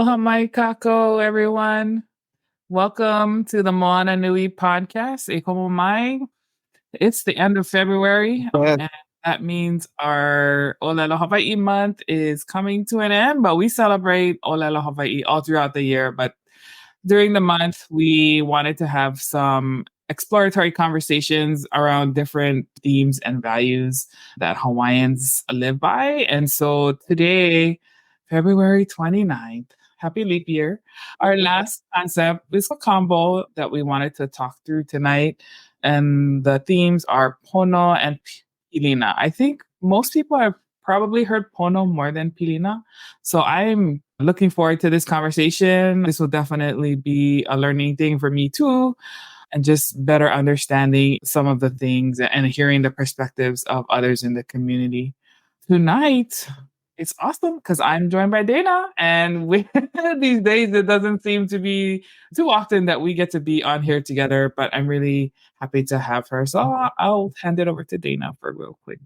Aloha mai kako, everyone. Welcome to the Moana Nui Podcast. E komo mai. It's the end of February, and that means our Ola Lokahi month is coming to an end, but we celebrate Ola Lokahi all throughout the year. But during the month, we wanted to have some exploratory conversations around different themes and values that Hawaiians live by. And so today, February 29th, happy leap year. Our last concept is a combo that we wanted to talk through tonight. And the themes are PONO and PILINA. I think most people have probably heard PONO more than PILINA. So I'm looking forward to this conversation. This will definitely be a learning thing for me too, and just better understanding some of the things and hearing the perspectives of others in the community. Tonight, it's awesome because I'm joined by Dana, and these days it doesn't seem to be too often that we get to be on here together, but I'm really happy to have her. So I'll hand it over to Dana for real quick.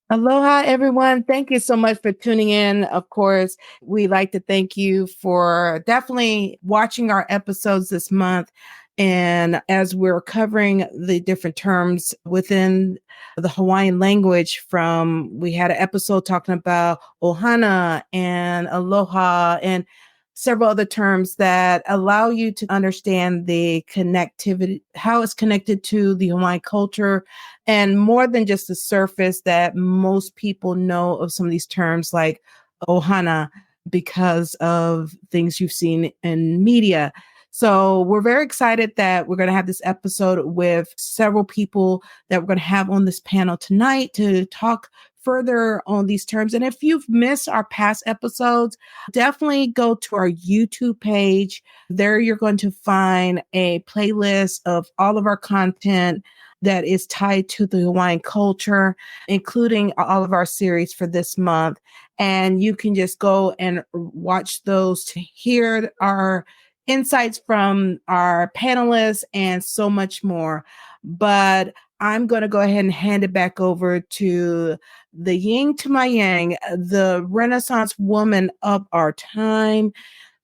Aloha, everyone. Thank you so much for tuning in. Of course, we'd like to thank you for definitely watching our episodes this month. And as we're covering the different terms within the Hawaiian language, we had an episode talking about ohana and aloha and several other terms that allow you to understand the connectivity, how it's connected to the Hawaiian culture, and more than just the surface that most people know of some of these terms like ohana because of things you've seen in media. So we're very excited that we're going to have this episode with several people that we're going to have on this panel tonight to talk further on these terms. And if you've missed our past episodes, definitely go to our YouTube page. There you're going to find a playlist of all of our content that is tied to the Hawaiian culture, including all of our series for this month. And you can just go and watch those to hear our insights from our panelists and so much more. But I'm going to go ahead and hand it back over to the yin to my yang, the Renaissance woman of our time.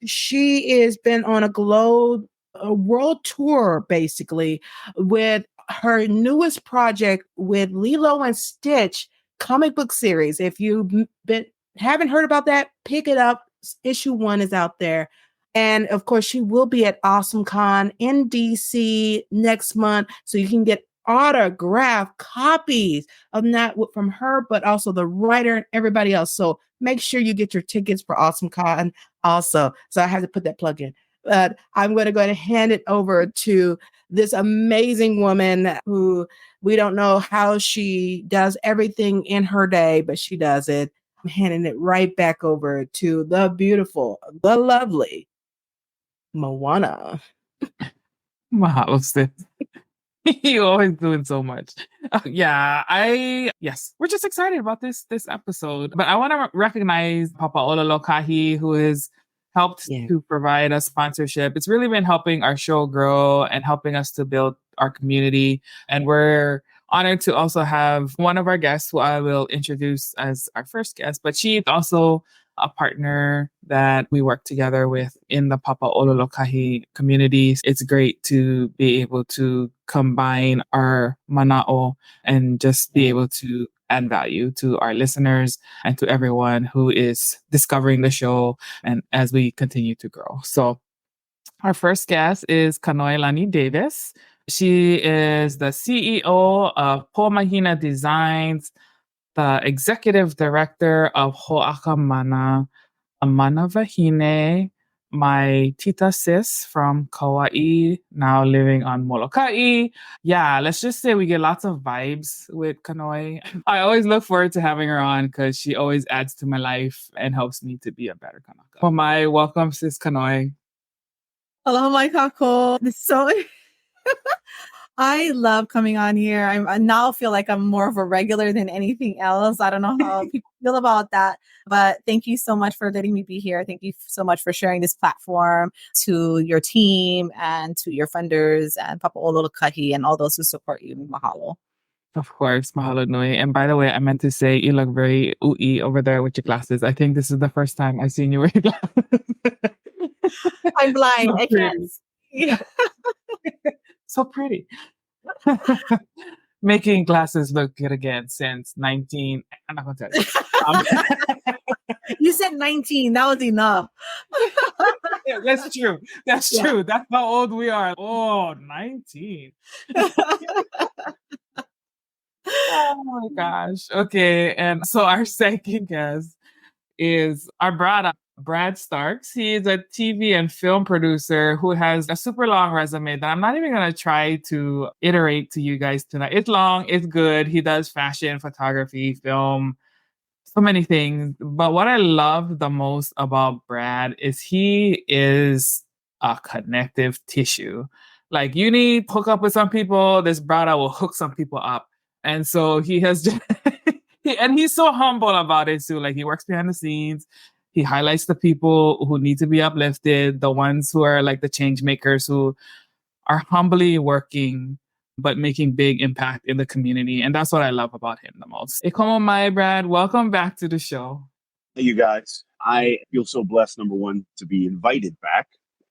She has been on a world tour, basically, with her newest project with Lilo and Stitch comic book series. If you haven't heard about that, pick it up. Issue 1 is out there. And of course, she will be at AwesomeCon in DC next month. So you can get autographed copies of not from her, but also the writer and everybody else. So make sure you get your tickets for AwesomeCon also. So I have to put that plug in. But I'm going to go ahead and hand it over to this amazing woman who we don't know how she does everything in her day, but she does it. I'm handing it right back over to the beautiful, the lovely Moana. Mahalo, sis. You're always doing so much. Yes, we're just excited about this episode. But I want to recognize Papa Ola Lokahi, who has helped to provide us sponsorship. It's really been helping our show grow and helping us to build our community. And we're honored to also have one of our guests, who I will introduce as our first guest, but she's also a partner that we work together with in the Papa Ola Lokahi communities. It's great to be able to combine our mana'o and just be able to add value to our listeners and to everyone who is discovering the show and as we continue to grow. So our first guest is Kanoelani Davis. She is the CEO of Pomahina Designs, the executive director of Ho'aka Mana, Amana Wahine, my tita sis from Kauai, now living on Molokai. Yeah, let's just say we get lots of vibes with Kanoi. I always look forward to having her on because she always adds to my life and helps me to be a better Kanaka. Well, my welcome, sis Kanoi. Hello, my kako. I love coming on here. I now feel like I'm more of a regular than anything else. I don't know how people feel about that, but thank you so much for letting me be here. Thank you so much for sharing this platform to your team and to your funders and Papa Ola Lokahi and all those who support you. Mahalo. Of course, mahalo nui. And by the way, I meant to say you look very ui over there with your glasses. I think this is the first time I've seen you wear glasses. I'm blind. So I can't see. So pretty. Making glasses look good again since 19. I'm not gonna tell you. You said 19. That was enough. Yeah, that's true. That's true. That's how old we are. Oh, 19. Oh my gosh. Okay. And so our second guest is our brother, Brad Starks. He is a TV and film producer who has a super long resume that I'm not even going to try to iterate to you guys tonight. It's long, it's good. He does fashion, photography, film, so many things. But what I love the most about Brad is he is a connective tissue. Like you need to hook up with some people, this brother will hook some people up. And so he has just, and he's so humble about it too. Like he works behind the scenes. He highlights the people who need to be uplifted, the ones who are like the change makers who are humbly working but making big impact in the community. And that's what I love about him the most. Ikomo Mai, Brad, welcome back to the show. Hey, you guys. I feel so blessed, number one, to be invited back,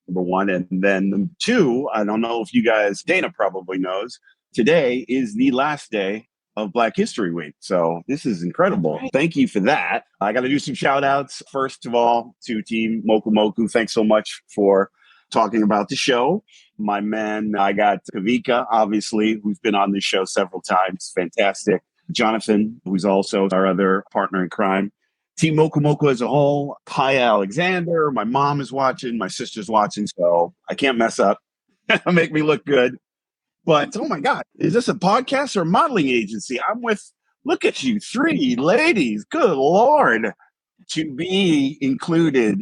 number one. And then number two, I don't know if you guys, Dana probably knows, today is the last day of Black History Week. So this is incredible. Right. Thank you for that. I got to do some shout outs. First of all, to Team Moku Moku. Thanks so much for talking about the show. My man, I got Kavika, obviously, who's been on this show several times. Fantastic. Jonathan, who's also our other partner in crime. Team Moku Moku as a whole. Paya Alexander. My mom is watching. My sister's watching. So I can't mess up. Make me look good. But, oh my God, is this a podcast or a modeling agency? I'm with, look at you, 3 ladies. Good Lord. To be included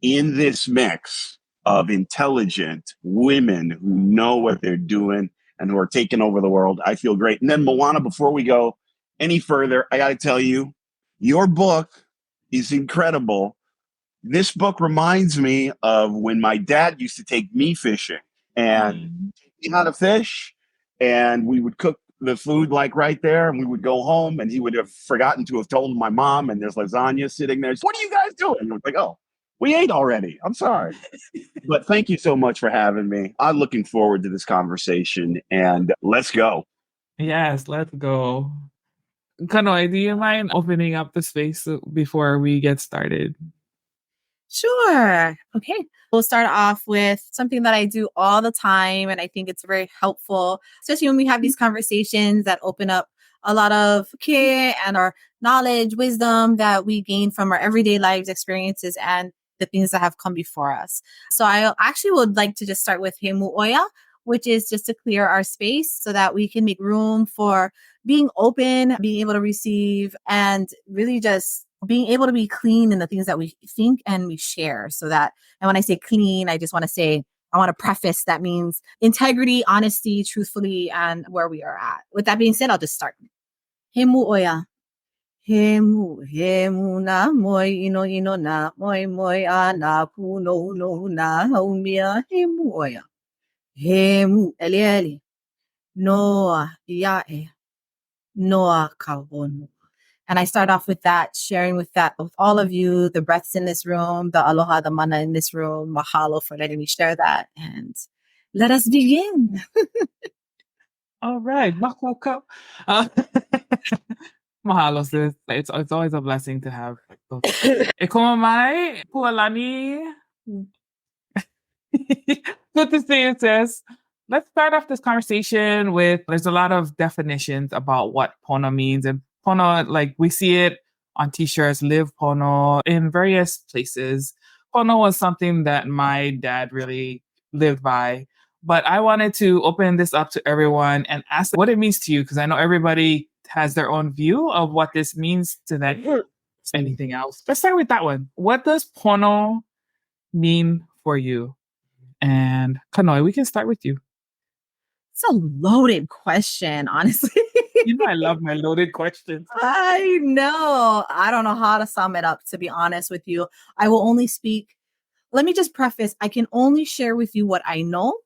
in this mix of intelligent women who know what they're doing and who are taking over the world, I feel great. And then Moana, before we go any further, I got to tell you, your book is incredible. This book reminds me of when my dad used to take me fishing and he had a fish and we would cook the food like right there and we would go home and he would have forgotten to have told my mom and there's lasagna sitting there. What are you guys doing? And I was like, oh, we ate already. I'm sorry. But thank you so much for having me. I'm looking forward to this conversation and let's go. Yes, let's go. Kanoi, do you mind opening up the space before we get started? Sure. Okay. We'll start off with something that I do all the time. And I think it's very helpful, especially when we have these conversations that open up a lot of care and our knowledge, wisdom that we gain from our everyday lives, experiences, and the things that have come before us. So I actually would like to just start with Hemu Oya, which is just to clear our space so that we can make room for being open, being able to receive, and really just being able to be clean in the things that we think and we share. So that, and when I say clean, I just want to say, I want to preface that means integrity, honesty, truthfully, and where we are at. With that being said, I'll just start. Hemu Oya. Hemu na moi ino na moi ana kuno no na haumia hemu oya. Hemu eli noa iae noa kawono. And I start off with that, sharing with all of you, the breaths in this room, the aloha, the mana in this room. Mahalo for letting me share that. And let us begin. All right. Mahalo, sis. It's always a blessing to have those. Ikomo mai, Pualani. Good to see you, sis. Let's start off this conversation with, there's a lot of definitions about what PONO means. And PONO, like we see it on t-shirts, live PONO in various places. PONO was something that my dad really lived by. But I wanted to open this up to everyone and ask what it means to you, because I know everybody has their own view of what this means to them. Anything else? Let's start with that one. What does PONO mean for you? And Kanoi, we can start with you. It's a loaded question, honestly. You know I love my loaded questions. I know. I don't know how to sum it up, to be honest with you. I will only speak. Let me just preface. I can only share with you what I know,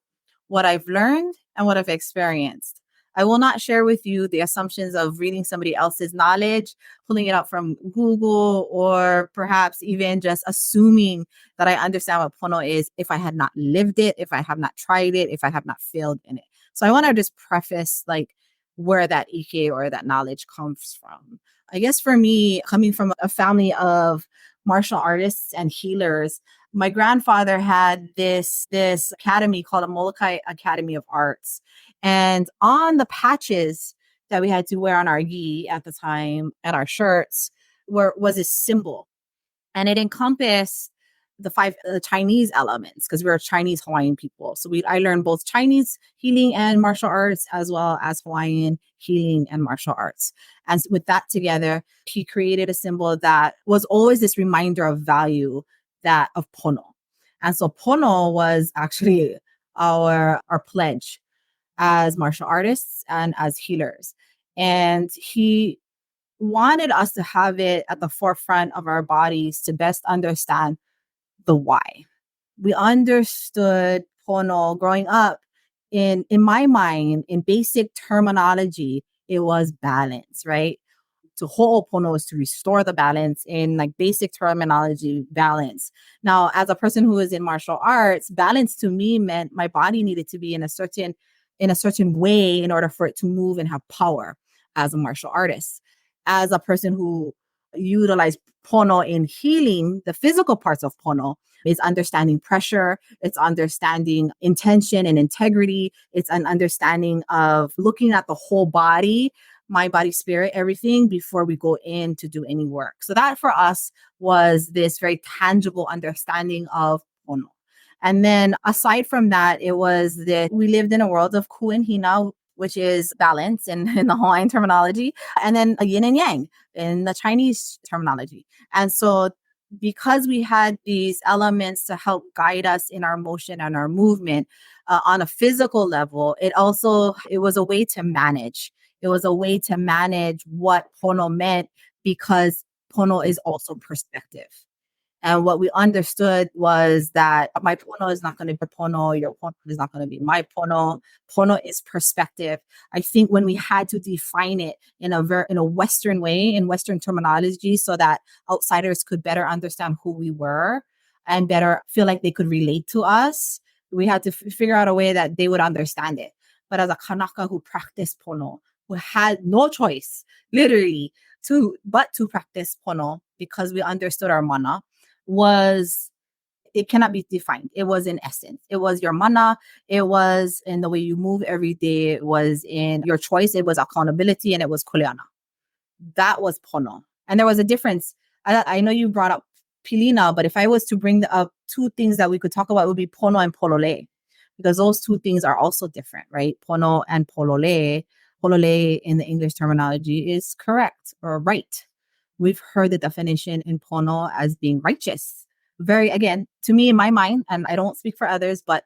what I've learned, and what I've experienced. I will not share with you the assumptions of reading somebody else's knowledge, pulling it up from Google, or perhaps even just assuming that I understand what pono is if I had not lived it, if I have not tried it, if I have not failed in it. So I want to just preface like where that ike or that knowledge comes from. I guess for me, coming from a family of martial artists and healers, my grandfather had this academy called a Molokai Academy of Arts. And on the patches that we had to wear on our gi at the time and our shirts was a symbol. And it encompassed the 5 Chinese elements because we're Chinese Hawaiian people. So I learned both Chinese healing and martial arts as well as Hawaiian healing and martial arts. And with that together, he created a symbol that was always this reminder of value, that of pono. And so pono was actually our pledge as martial artists and as healers. And he wanted us to have it at the forefront of our bodies to best understand the why. We understood pono growing up in my mind, in basic terminology, it was balance, right? To ho'opono is to restore the balance. In like basic terminology, balance. Now, as a person who is in martial arts, balance to me meant my body needed to be in a certain way in order for it to move and have power as a martial artist. As a person who utilized pono in healing, the physical parts of pono is understanding pressure, it's understanding intention and integrity, it's an understanding of looking at the whole body, mind, body, spirit, everything before we go in to do any work. So that for us was this very tangible understanding of pono. And then aside from that, it was that we lived in a world of ku and hina, which is balance in the Hawaiian terminology, and then a yin and yang in the Chinese terminology. And so because we had these elements to help guide us in our motion and our movement on a physical level, it was a way to manage. It was a way to manage what pono meant, because pono is also perspective. And what we understood was that my pono is not going to be pono, your pono is not going to be my pono. Pono is perspective. I think when we had to define it in a Western way, in Western terminology, so that outsiders could better understand who we were and better feel like they could relate to us, we had to figure out a way that they would understand it. But as a Kanaka who practiced pono, who had no choice, literally, to practice pono because we understood our mana, it cannot be defined. It was in essence. It was your mana. It was in the way you move every day. It was in your choice. It was accountability, and it was kuleana. That was pono. And there was a difference. I know you brought up PILINA, but if I was to bring up 2 things that we could talk about, it would be pono and polole, because those 2 things are also different, right? Pono and polole. Polole in the English terminology is correct or right. We've heard the definition in pono as being righteous. Very, again, to me, in my mind, and I don't speak for others, but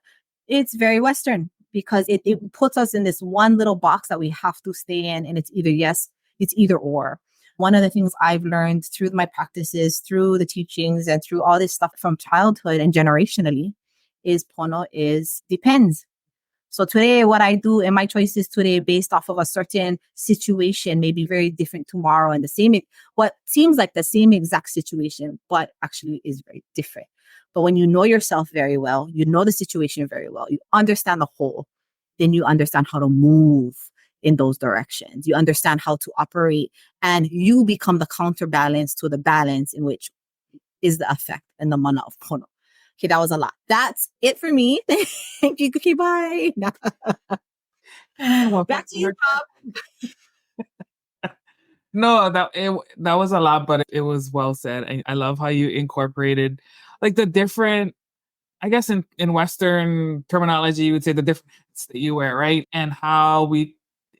it's very Western because it puts us in this one little box that we have to stay in. And it's either yes, it's either or. One of the things I've learned through my practices, through the teachings, and through all this stuff from childhood and generationally is pono is depends. So today, what I do and my choices today based off of a certain situation may be very different tomorrow, and what seems like the same exact situation, but actually is very different. But when you know yourself very well, you know the situation very well, you understand the whole, then you understand how to move in those directions. You understand how to operate, and you become the counterbalance to the balance in which is the effect and the mana of pono. Okay, that was a lot. That's it for me. Thank you. Okay, bye. Back to you, Bob. No, that was a lot, but it was well said. I love how you incorporated like the different, I guess in Western terminology, you would say the difference that you wear, right? And how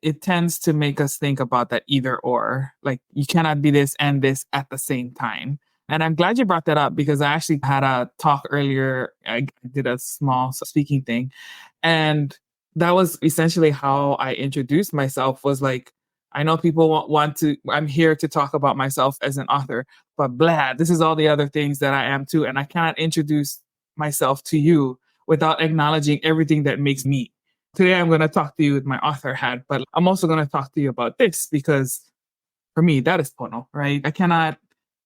it tends to make us think about that either or. Like you cannot be this and this at the same time. And I'm glad you brought that up because I actually had a talk earlier. I did a small speaking thing. And that was essentially how I introduced myself, was like, I know people I'm here to talk about myself as an author, but blah, this is all the other things that I am too. And I cannot introduce myself to you without acknowledging everything that makes me. Today, I'm going to talk to you with my author hat, but I'm also going to talk to you about this because for me, that is Pono, right? I cannot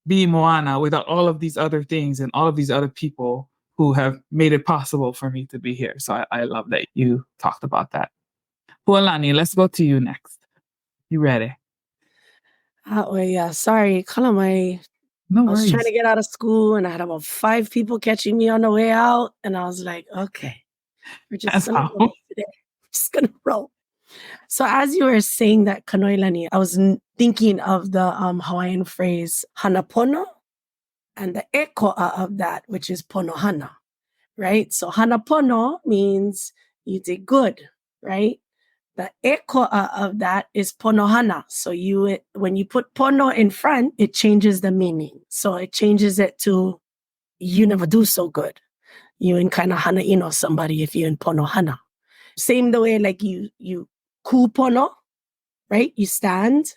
be Moana without all of these other things and all of these other people who have made it possible for me to be here. So I love that you talked about that. Pualani, let's go to you next. You ready? Yeah. Sorry. Kalamai. No I was worries. trying to get out of school and I had about 5 people catching me on the way out. And I was like, okay, we're just going to roll today. Just going to roll. So as you were saying that kanoilani, I was thinking of the Hawaiian phrase hanapono and the ekoa of that, which is ponohana, right? So hanapono means you did good, right? The ekoa of that is ponohana. So when you put pono in front, it changes the meaning. So it changes it to you never do so good. You in kind of hana ino somebody if you in ponohana. Same the way like you ku pono, right? You stand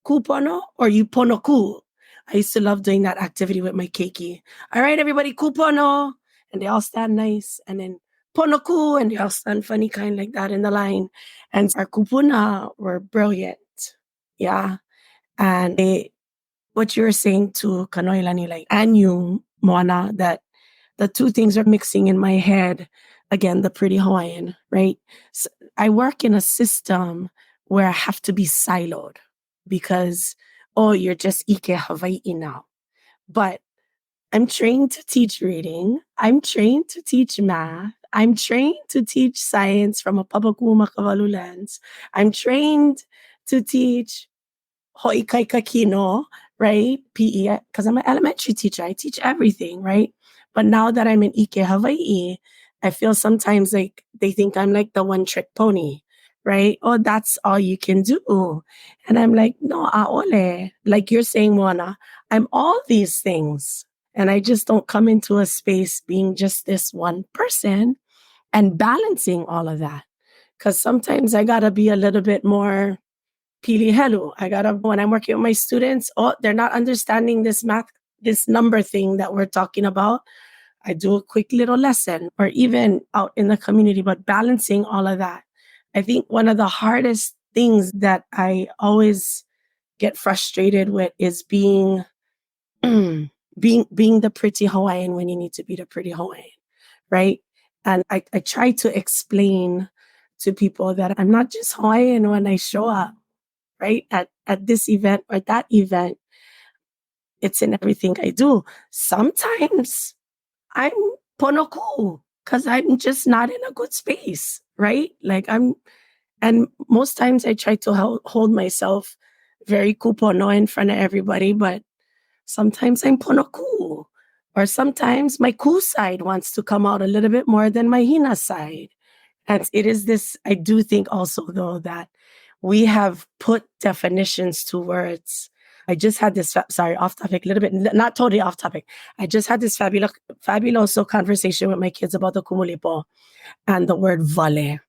ku pono or you pono ku. I used to love doing that activity with my keiki. All right, everybody, ku pono. And they all stand nice. And then ponoku, and they all stand funny kind like that in the line. And our kupuna were brilliant. Yeah. And what you were saying to Kanoilani, like, and you, Moana, that the two things are mixing in my head. Again, the pretty Hawaiian, right? So I work in a system where I have to be siloed because, you're just Ike Hawaii now. But I'm trained to teach reading. I'm trained to teach math. I'm trained to teach science from a Papaku Makavalu lens. I'm trained to teach Ho'ikaika Kino, right? PE, because I'm an elementary teacher. I teach everything, right? But now that I'm in Ike Hawaii, I feel sometimes like they think I'm like the one trick pony, right? Oh, that's all you can do. And I'm like, no, aole. Like you're saying, Moana, I'm all these things. And I just don't come into a space being just this one person and balancing all of that. Because sometimes I got to be a little bit more pilihelu. When I'm working with my students, they're not understanding this math, this number thing that we're talking about. I do a quick little lesson or even out in the community, but balancing all of that. I think one of the hardest things that I always get frustrated with is being the pretty Hawaiian when you need to be the pretty Hawaiian, right? And I try to explain to people that I'm not just Hawaiian when I show up, right? At this event or that event. It's in everything I do. Sometimes I'm ponoku because I'm just not in a good space, right? And most times I try to hold myself very kupono in front of everybody, but sometimes I'm ponoku. Or sometimes my ku side wants to come out a little bit more than my hina side. And it is this, I do think also though that we have put definitions to words. I just had this, off topic, a little bit, not totally off topic. I just had this fabuloso conversation with my kids about the kumulipo and the word vale.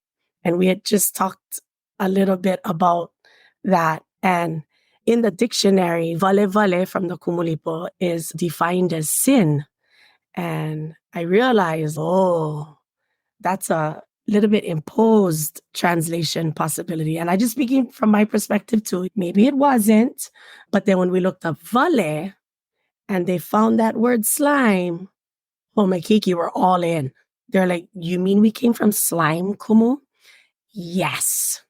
And we had just talked a little bit about that. And in the dictionary, vale from the kumulipo is defined as sin. And I realized, that's a little bit imposed translation possibility. And I just speaking from my perspective too, maybe it wasn't. But then when we looked up vale and they found that word slime, my kiki were all in. They're like, you mean we came from slime, Kumu? Yes,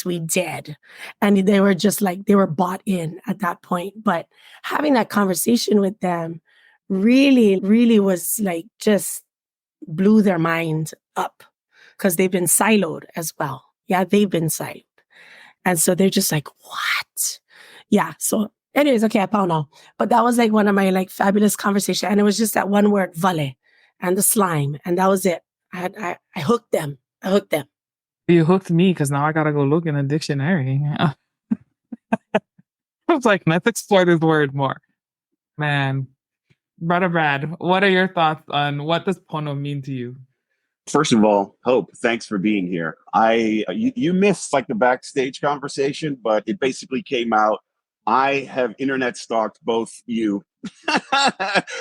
we did. And they were just like, they were bought in at that point. But having that conversation with them really, really was like, just blew their mind up because they've been siloed as well. Yeah, they've been siloed. And so they're just like, what? Yeah. So anyways, okay, I PONO. But that was like one of my like fabulous conversations. And it was just that one word, vale, and the slime. And that was it. I hooked them. You hooked me because now I got to go look in a dictionary. I was like, let's explore this word more. Man, Brother Brad, what are your thoughts on what does Pono mean to you? First of all, Hope, thanks for being here. You missed like the backstage conversation, but it basically came out. I have internet stalked both you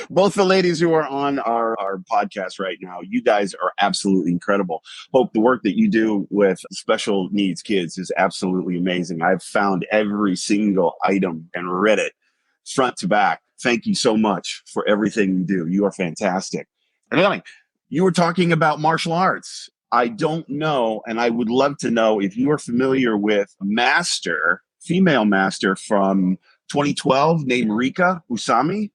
Both the ladies who are on our podcast right now, you guys are absolutely incredible. Hope, the work that you do with special needs kids is absolutely amazing. I've found every single item and read it front to back. Thank you so much for everything you do. You are fantastic. And you were talking about martial arts. I don't know, and I would love to know if you are familiar with a female master from 2012 named Rika Usami.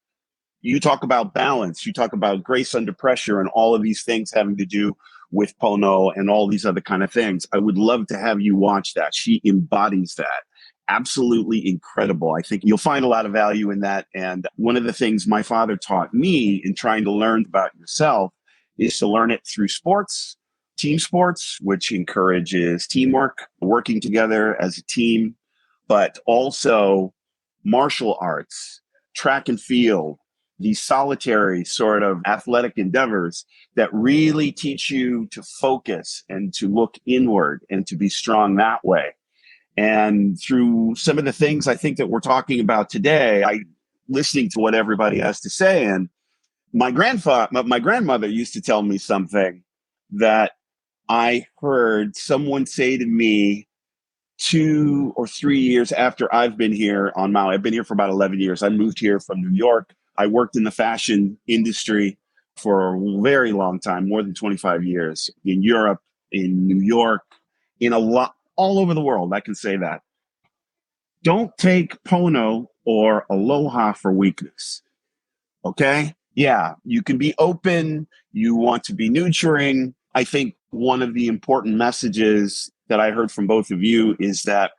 You talk about balance, you talk about grace under pressure, and all of these things having to do with PONO and all these other kind of things. I would love to have you watch that. She embodies that. Absolutely incredible. I think you'll find a lot of value in that. And one of the things my father taught me in trying to learn about yourself is to learn it through sports, team sports, which encourages teamwork, working together as a team, but also martial arts, track and field, these solitary sort of athletic endeavors that really teach you to focus and to look inward and to be strong that way. And through some of the things I think that we're talking about today, listening to what everybody has to say. And my grandmother used to tell me something that I heard someone say to me 2 or 3 years after I've been here on Maui. I've been here for about 11 years. I moved here from New York. I worked in the fashion industry for a very long time, more than 25 years, in Europe, in New York, all over the world. I can say that. Don't take PONO or aloha for weakness. Okay? Yeah, you can be open. You want to be nurturing. I think one of the important messages that I heard from both of you is that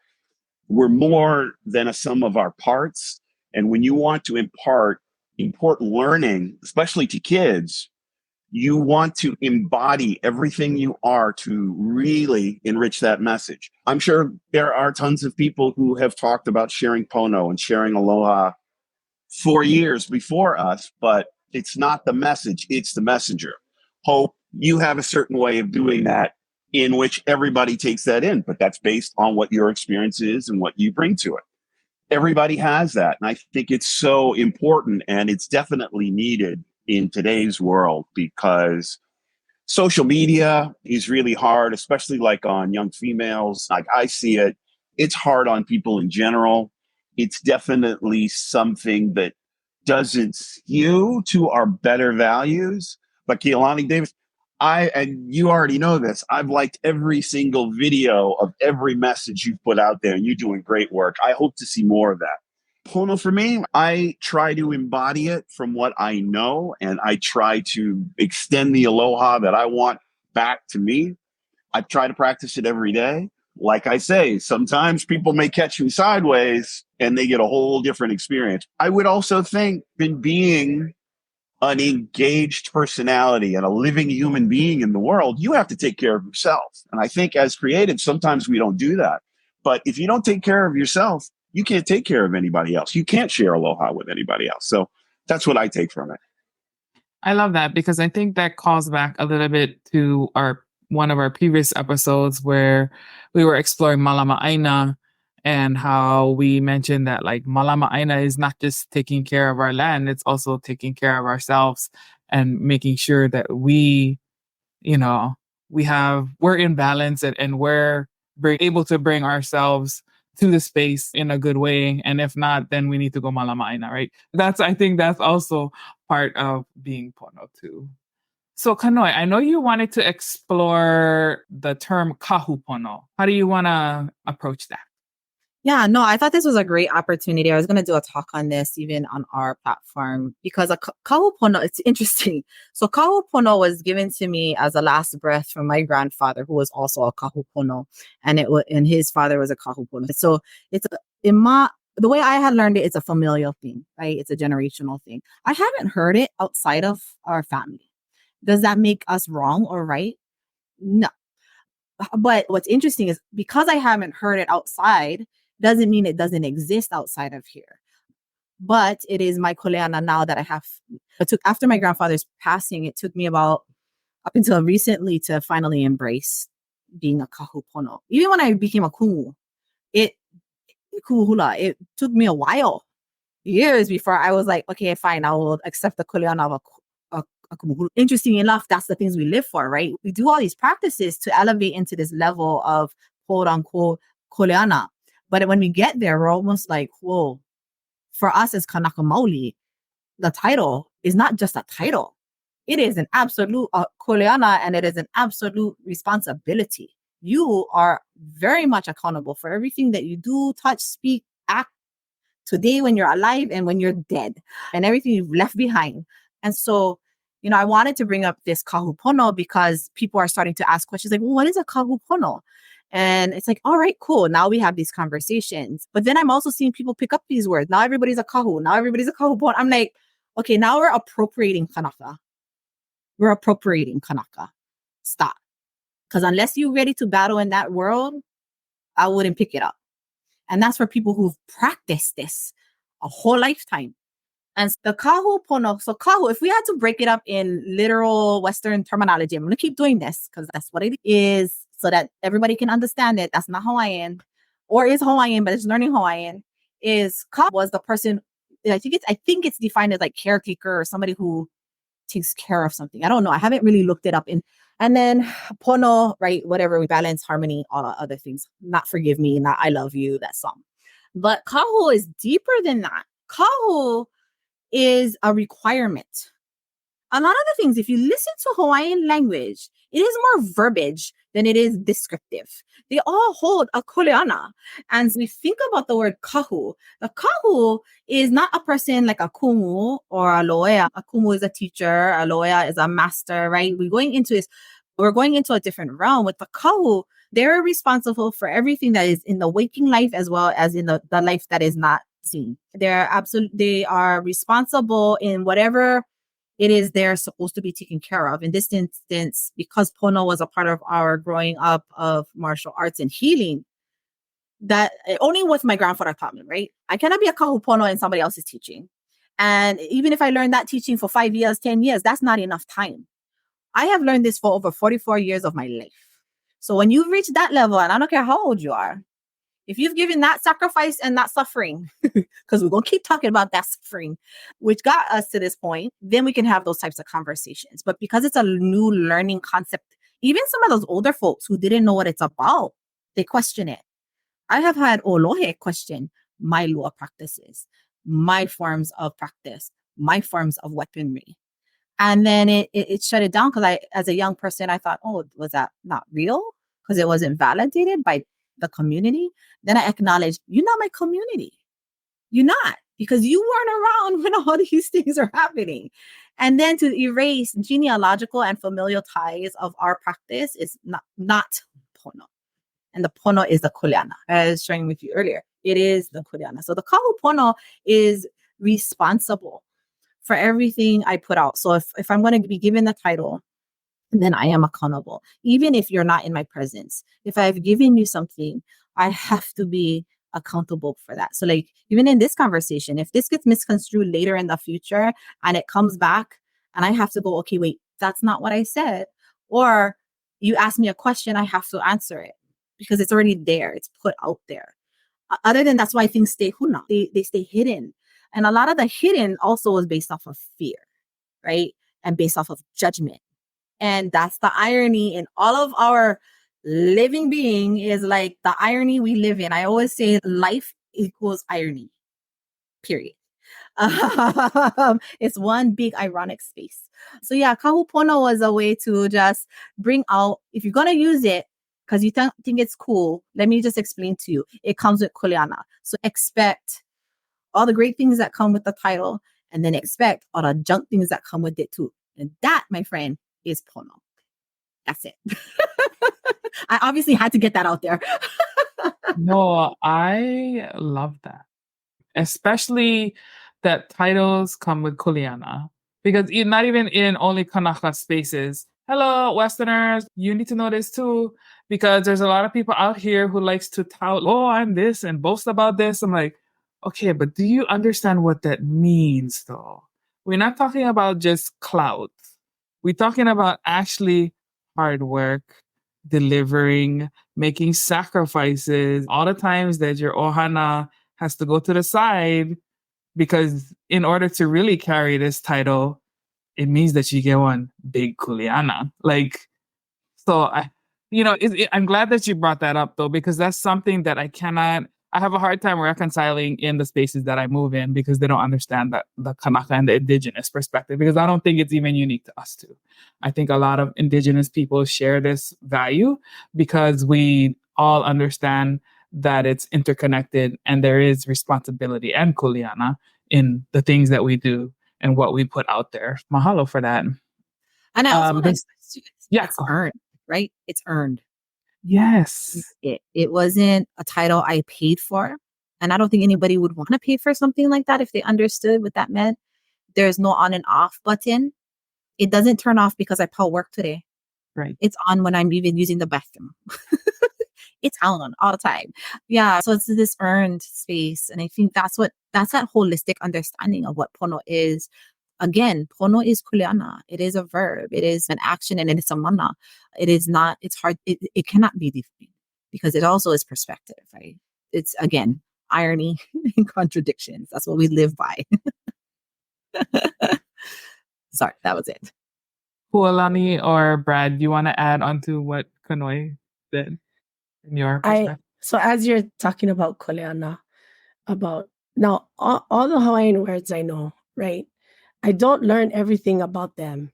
we're more than a sum of our parts. And when you want to impart important learning, especially to kids, you want to embody everything you are to really enrich that message. I'm sure there are tons of people who have talked about sharing PONO and sharing aloha for years before us, but it's not the message, it's the messenger. Hope, you have a certain way of doing that in which everybody takes that in, but that's based on what your experience is and what you bring to it. Everybody has that. And I think it's so important, and it's definitely needed in today's world, because social media is really hard, especially like on young females. Like I see it, it's hard on people in general. It's definitely something that doesn't skew to our better values. But Kealani Davis, and you already know this, I've liked every single video of every message you've put out there, and you're doing great work. I hope to see more of that. PONO for me, I try to embody it from what I know, and I try to extend the aloha that I want back to me. I try to practice it every day. Like I say, sometimes people may catch me sideways and they get a whole different experience. I would also think in being an engaged personality and a living human being in the world, you have to take care of yourself. And I think as creatives, sometimes we don't do that. But if you don't take care of yourself, you can't take care of anybody else. You can't share aloha with anybody else. So that's what I take from it. I love that, because I think that calls back a little bit to one of our previous episodes where we were exploring malama aina, and how we mentioned that like malama aina is not just taking care of our land, it's also taking care of ourselves and making sure that we're in balance, and we're able to bring ourselves to the space in a good way. And if not, then we need to go malama aina, right? I think that's also part of being PONO too. So Kanoi, I know you wanted to explore the term kahupono. How do you want to approach that? Yeah, no, I thought this was a great opportunity. I was going to do a talk on this even on our platform, because a kahupono, it's interesting. So kahupono was given to me as a last breath from my grandfather, who was also a kahupono, and his father was a kahupono. So the way I had learned it, it's a familial thing, right? It's a generational thing. I haven't heard it outside of our family. Does that make us wrong or right? No. But what's interesting is, because I haven't heard it outside, doesn't mean it doesn't exist outside of here. But it is my kuleana now that after my grandfather's passing, it took me about up until recently to finally embrace being a kahupono. Even when I became a kumu, it took me a while, years before I was like, okay, fine, I will accept the kuleana of a kumuhulu. Interesting enough, that's the things we live for, right? We do all these practices to elevate into this level of quote unquote kuleana. But when we get there, we're almost like, whoa, for us as Kanaka Maoli, the title is not just a title. It is an absolute kuleana, and it is an absolute responsibility. You are very much accountable for everything that you do, touch, speak, act today when you're alive and when you're dead, and everything you've left behind. And so, I wanted to bring up this kahupono because people are starting to ask questions like, well, what is a kahupono? And it's like, all right, cool. Now we have these conversations. But then I'm also seeing people pick up these words. Now everybody's a kahu. Now everybody's a kahupono. I'm like, okay, now we're appropriating Kanaka. We're appropriating Kanaka. Stop. Because unless you're ready to battle in that world, I wouldn't pick it up. And that's for people who've practiced this a whole lifetime. And the kahu pono, so kahu, if we had to break it up in literal Western terminology, I'm going to keep doing this because that's what it is so that everybody can understand it. That's not Hawaiian or is Hawaiian, but it's learning Hawaiian. Is kahu was the person, I think it's defined as like caretaker or somebody who takes care of something. I don't know. I haven't really looked it up and then pono, right? Whatever, we balance, harmony, all the other things. Not forgive me, not I love you, that song. But kahu is deeper than that. Kahu is a requirement. A lot of the things, if you listen to Hawaiian language, it is more verbiage than it is descriptive. They all hold a kuleana. And we think about the word kahu. The kahu is not a person like a kumu or a loea. A kumu is a teacher. A loea is a master, right? We're going into a different realm. With the kahu, they're responsible for everything that is in the waking life as well as in the life that is not seen. They are responsible in whatever it is they're supposed to be taken care of. In this instance, because pono was a part of our growing up of martial arts and healing, that only what my grandfather taught me, right? I cannot be a kahu pono and somebody else is teaching. And even if I learned that teaching for 5 years, 10 years, that's not enough time. I have learned this for over 44 years of my life. So when you've reached that level, and I don't care how old you are, if you've given that sacrifice and that suffering, because we're going to keep talking about that suffering, which got us to this point, then we can have those types of conversations. But because it's a new learning concept, even some of those older folks who didn't know what it's about, they question it. I have had Olohe question my lua practices, my forms of practice, my forms of weaponry. And then it shut it down because as a young person, I thought, oh, was that not real? Because it wasn't validated by the community. Then I acknowledge, you're not my community. You're not, because you weren't around when all these things are happening. And then to erase genealogical and familial ties of our practice is not pono. And the pono is the kuleana. I was sharing with you earlier. It is the kuleana. So the kahu pono is responsible for everything I put out. So if I'm going to be given the title, then I am accountable. Even if you're not in my presence, if I've given you something, I have to be accountable for that. So like, even in this conversation, if this gets misconstrued later in the future and it comes back and I have to go, okay, wait, that's not what I said. Or you ask me a question, I have to answer it because it's already there. It's put out there. Other than that's why things stay huna. They stay hidden. And a lot of the hidden also is based off of fear, right? And based off of judgment. And that's the irony in all of our living being is like the irony we live in. I always say life equals irony, period. It's one big ironic space. So yeah, kahupono was a way to just bring out, if you're going to use it, because you think it's cool, let me just explain to you. It comes with kuleana. So expect all the great things that come with the title, and then expect all the junk things that come with it too. And that, my friend, is pono. That's it. I obviously had to get that out there. No, I love that. Especially that titles come with kuleana. Because not even in only Kanaka spaces. Hello, Westerners. You need to know this too. Because there's a lot of people out here who likes to tout, oh, I'm this and boast about this. I'm like, okay, but do you understand what that means though? We're not talking about just clout. We're talking about actually hard work, delivering, making sacrifices. All the times that your ohana has to go to the side because in order to really carry this title, it means that you get one big kuleana. Like, so I'm glad that you brought that up though, because that's something that I have a hard time reconciling in the spaces that I move in, because they don't understand that the Kanaka and the indigenous perspective, because I don't think it's even unique to us too. I think a lot of indigenous people share this value because we all understand that it's interconnected and there is responsibility and kuleana in the things that we do and what we put out there. Mahalo for that. And I also want to express it's earned, right? It's earned. Yes. It wasn't a title I paid for. And I don't think anybody would want to pay for something like that if they understood what that meant. There's no on and off button. It doesn't turn off because I pull work today. Right. It's on when I'm even using the bathroom. It's on all the time. Yeah. So it's this earned space. And I think that's that holistic understanding of what pono is. Again, pono is kuleana. It is a verb. It is an action, and it's a mana. It is not, it's hard. It cannot be defined because it also is perspective, right? It's, again, irony and contradictions. That's what we live by. Sorry, that was it. Pualani or Brad, do you want to add on to what Kanoi said in your perspective? So as you're talking about kuleana, now all the Hawaiian words I know, right? I don't learn everything about them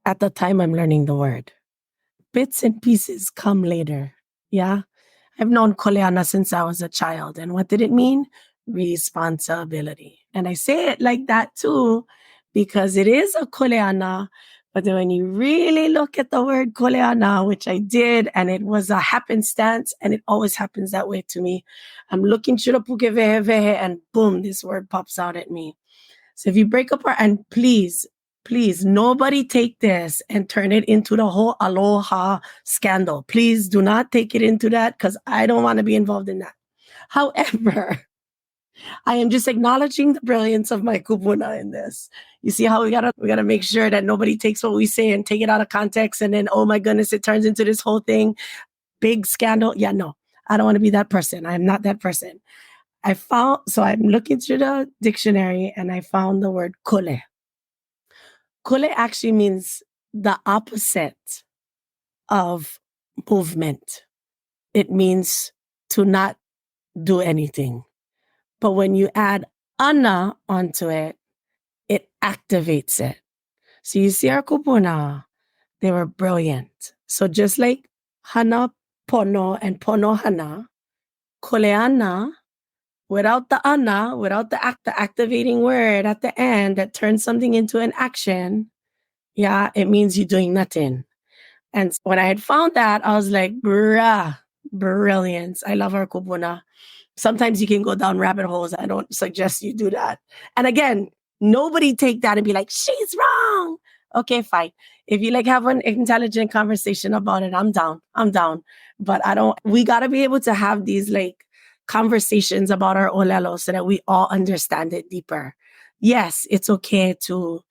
at the time I'm learning the word. Bits and pieces come later. Yeah. I've known kuleana since I was a child. And what did it mean? Responsibility. And I say it like that too, because it is a kuleana. But then when you really look at the word kuleana, which I did, and it was a happenstance, and it always happens that way to me. I'm looking through the puke vehe vehe, and boom, this word pops out at me. So if you break apart, and please, nobody take this and turn it into the whole aloha scandal. Please do not take it into that, because I don't want to be involved in that. However, I am just acknowledging the brilliance of my kupuna in this. You see how we gotta make sure that nobody takes what we say and take it out of context, and then, oh my goodness, it turns into this whole thing, big scandal. Yeah, no, I don't want to be that person. I am not that person. So I'm looking through the dictionary and I found the word kole. Kole actually means the opposite of movement. It means to not do anything. But when you add ana onto it, it activates it. So you see our kupuna, they were brilliant. So just like hana pono and pono hana, kuleana, without the ana, without the activating word at the end that turns something into an action, yeah, it means you're doing nothing. And when I had found that, I was like, brilliance. I love our kupuna. Sometimes you can go down rabbit holes. I don't suggest you do that. And again, nobody take that and be like, she's wrong. Okay, fine. If you have an intelligent conversation about it, I'm down. But we got to be able to have these conversations about our olelo so that we all understand it deeper. Yes, it's okay to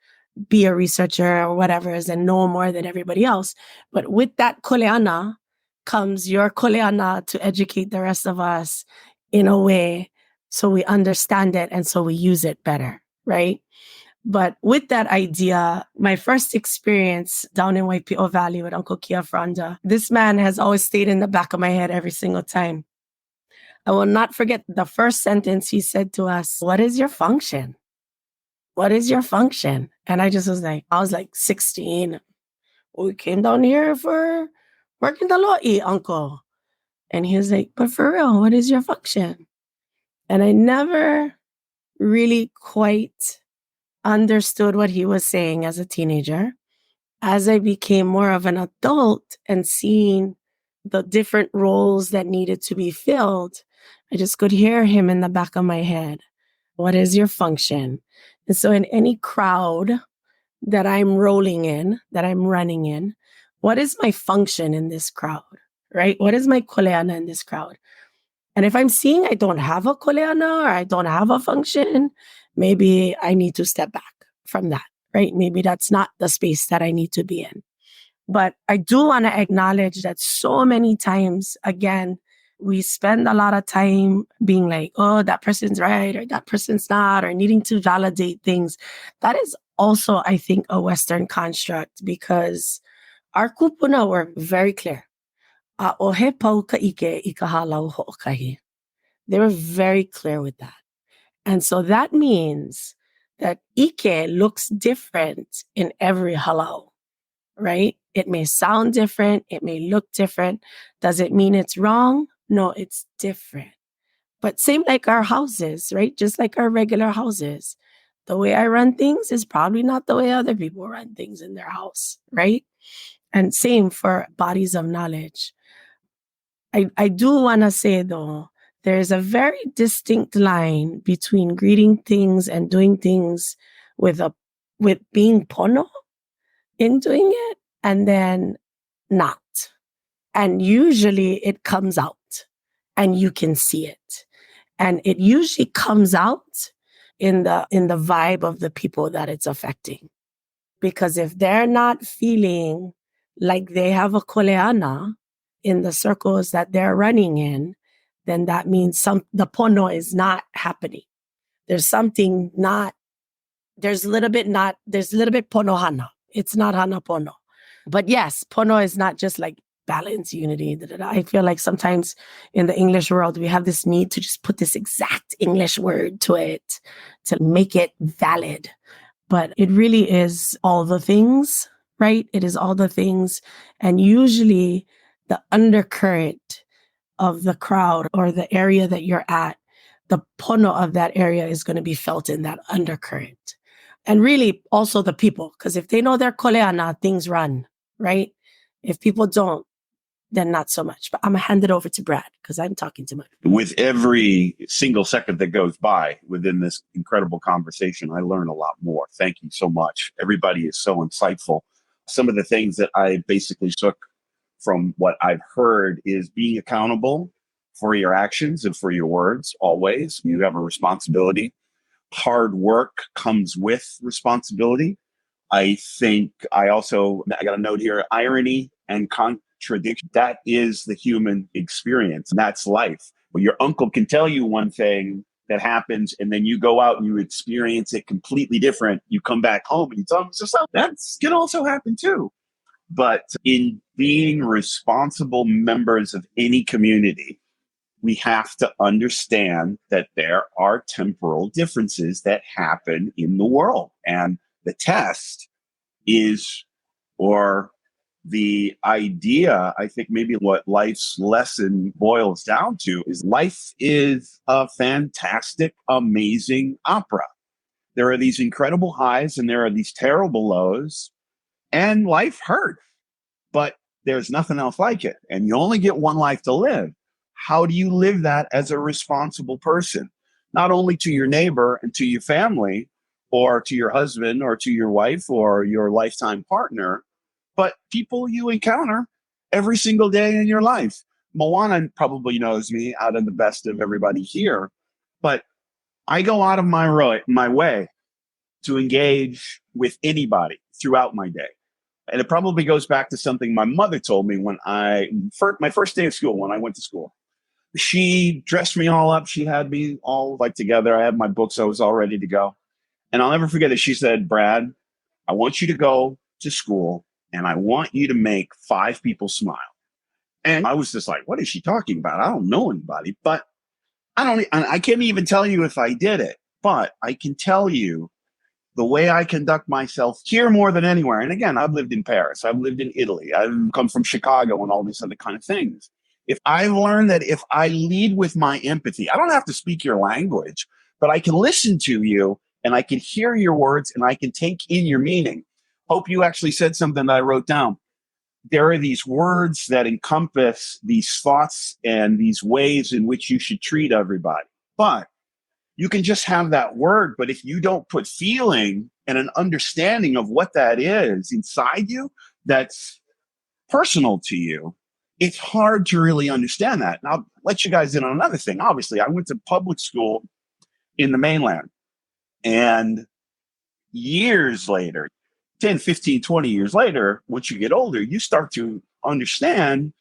be a researcher or whatever and know more than everybody else. But with that kuleana comes your kuleana to educate the rest of us in a way so we understand it and so we use it better, right? But with that idea, my first experience down in Waipio Valley with Uncle Kia Franda, this man has always stayed in the back of my head every single time. I will not forget the first sentence he said to us, "What is your function? What is your function?" And I was 16. We came down here for working the lo'i, Uncle. And he was like, "But for real, what is your function?" And I never really quite understood what he was saying as a teenager. As I became more of an adult and seeing the different roles that needed to be filled, I just could hear him in the back of my head. What is your function? And so in any crowd that I'm rolling in, that I'm running in, what is my function in this crowd, right? What is my kuleana in this crowd? And if I'm seeing I don't have a kuleana or I don't have a function, maybe I need to step back from that, right? Maybe that's not the space that I need to be in. But I do want to acknowledge that so many times, again, we spend a lot of time being like, oh, that person's right or that person's not, or needing to validate things. That is also, I think, a Western construct, because our kupuna were very clear. They were very clear with that. And so that means that Ike looks different in every halau, right? It may sound different. It may look different. Does it mean it's wrong? No, it's different. But same like our houses, right? Just like our regular houses. The way I run things is probably not the way other people run things in their house, right? And same for bodies of knowledge. I do want to say, though, there's a very distinct line between greeting things and doing things with being pono in doing it and then not. And usually it comes out and you can see it. And it usually comes out in the vibe of the people that it's affecting. Because if they're not feeling like they have a koleana in the circles that they're running in, then that means the pono is not happening. There's something not, there's a little bit pono hana. It's not hana pono. But yes, pono is not just like balance, unity. I feel like sometimes in the English world, we have this need to just put this exact English word to it to make it valid. But it really is all the things, right? It is all the things. And usually the undercurrent of the crowd or the area that you're at, the pono of that area is going to be felt in that undercurrent. And really also the people, because if they know their koleana, things run, right? If people don't, then not so much. But I'm going to hand it over to Brad because I'm talking too much. With every single second that goes by within this incredible conversation, I learn a lot more. Thank you so much. Everybody is so insightful. Some of the things that I basically took from what I've heard is being accountable for your actions and for your words. Always, you have a responsibility. Hard work comes with responsibility. I think I got a note here, irony and contradiction. That is the human experience. That's life. Well, your uncle can tell you one thing that happens, and then you go out and you experience it completely different. You come back home and you tell them, so that can also happen too. But in being responsible members of any community, we have to understand that there are temporal differences that happen in the world. And the test is, or the idea, I think maybe what life's lesson boils down to is life is a fantastic, amazing opera. There are these incredible highs and there are these terrible lows, and life hurts, but there's nothing else like it. And you only get one life to live. How do you live that as a responsible person? Not only to your neighbor and to your family, or to your husband, or to your wife, or your lifetime partner, but people you encounter every single day in your life. Moana probably knows me out of the best of everybody here, but I go out of my way to engage with anybody throughout my day. And it probably goes back to something my mother told me when my first day of school, when I went to school. She dressed me all up. She had me all like together. I had my books. I was all ready to go. And I'll never forget it. She said, Brad, I want you to go to school and I want you to make 5 people smile. And I was just like, what is she talking about? I don't know anybody, but I can't even tell you if I did it, but I can tell you the way I conduct myself here more than anywhere. And again, I've lived in Paris. I've lived in Italy. I've come from Chicago and all these other kind of things. If I've learned that if I lead with my empathy, I don't have to speak your language, but I can listen to you and I can hear your words and I can take in your meaning. Hope you actually said something that I wrote down. There are these words that encompass these thoughts and these ways in which you should treat everybody. But you can just have that word, but if you don't put feeling and an understanding of what that is inside you, that's personal to you, it's hard to really understand that. And I'll let you guys in on another thing. Obviously, I went to public school in the mainland. And years later, 10, 15, 20 years later, once you get older, you start to understand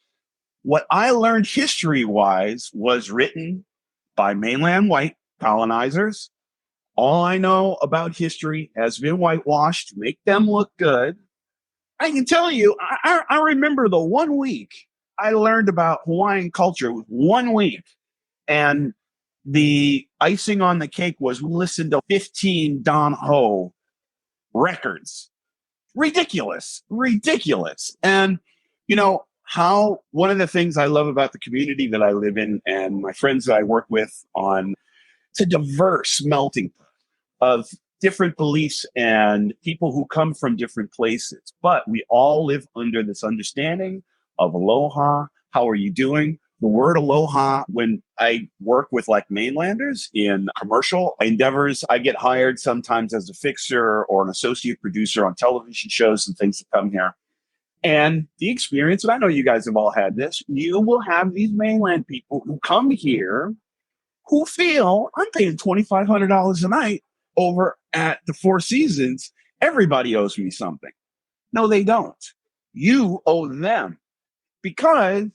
what I learned history-wise was written by mainland white colonizers. All I know about history has been whitewashed to make them look good. I can tell you, I remember the 1 week I learned about Hawaiian culture, 1 week. And the icing on the cake was listen to 15 Don Ho records. Ridiculous. And, how one of the things I love about the community that I live in and my friends that I work with on, it's a diverse melting pot of different beliefs and people who come from different places. But we all live under this understanding of aloha. How are you doing? The word aloha, when I work with like mainlanders in commercial endeavors, I get hired sometimes as a fixer or an associate producer on television shows and things that come here. And the experience, and I know you guys have all had this, you will have these mainland people who come here who feel I'm paying $2,500 a night over at the Four Seasons. Everybody owes me something. No, they don't. You owe them because,